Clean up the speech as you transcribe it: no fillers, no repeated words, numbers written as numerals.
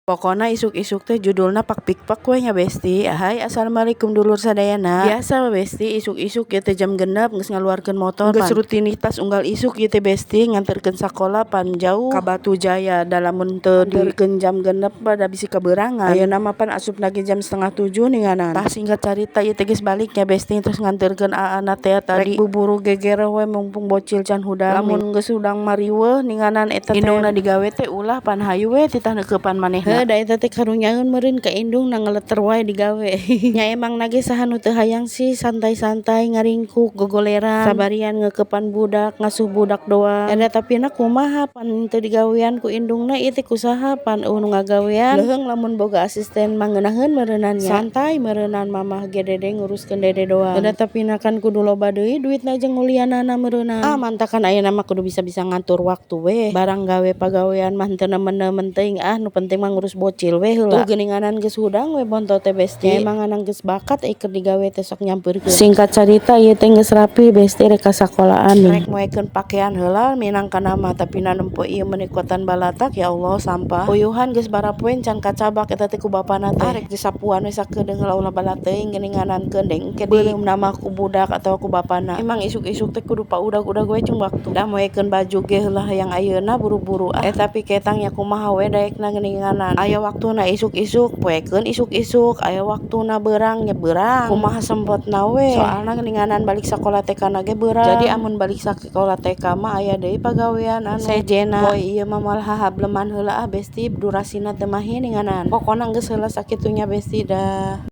Pokona isuk-isuk teh judulna pak pikpak we nya besti. Hai assalamualaikum dulur sadayana. Biasa besti isuk-isuk ya teh jam genep geus ngaluarkeun motor geus rutinitas unggal isuk ieu teh besti nganterkeun sakola pan jauh ka Batu Jaya. Dalamun teu nganterkeun jam genep pada bisi kaberangan. Ayeuna mah pan asupna ge jam 6:30 ninganan. Tah singkat carita ieu teh geus balik nya besti terus nganterkeun aana teh tadi buburu geger we mumpung bocil can hudang. Lamun geus hudang mariweuh ninganan eta teh indungna digawe teh ulah pan hayu we titah neukepan manehna. Da eta teh karunyaeun meureun ka indung na ngeleter wae digawe. Nya emang nage saha nu teu hayang sih santai-santai ngaringkuk gogoleran sabarian ngeukepan budak ngasuh budak doang. Ada tapina kumaha pan teu digawean ku indungna ieu teh kusaha pan nu ngagawean leuheung lamun boga asisten mah ngeunaheun meureunannya. Santai meureunnan mamah ge dede nguruskeun dede doang. Ada tapina kan kudu loba deui duitna jeung ngulianana meureunnan. Mantakan ayeuna mah kudu bisa-bisa ngatur waktu we. Barang gawe pagawean mah teu nemen-nemen teuing nu penting mah ngurus bocil we heula. Tuh geuninganan geus hudang we bontot teh besti. Emang anang geus bakat keur digawe teh sok nyampeurkeun. Singkat cerita ieu teh geus rapi besti rek ka sakolaan nih. Rek moekeun pakean heula minangkana mah tapina nempo ieu menikotan balatak ya Allah sampah. Puyuhan geus barapoen can kacabak eta teh ku bapana teh. Rek disapuan we sakedeung heula ulah bala teuing geuninganankeun deng engke beuleum nama ku budak atawa ku bapana. Emang isuk-isuk teh kudu paudag-udag we cung waktu. Da moekeun baju ge heula hayang ayeuna buru-buru tapi ketang nya kumaha we daekna geuninganan. Aya waktuna isuk-isuk poekeun isuk-isuk, aya waktuna beurang nya beurang. Kumaha sempotna we. Soalna geuninganan balik sakola TK na ge beurang. Jadi amun balik sakola TK mah aya deui pagawean anu sejena. Poe ieu mah moal hahableman heula besti durasina teu mahi ninganan. Pokona geus heula sakitunya besti dah.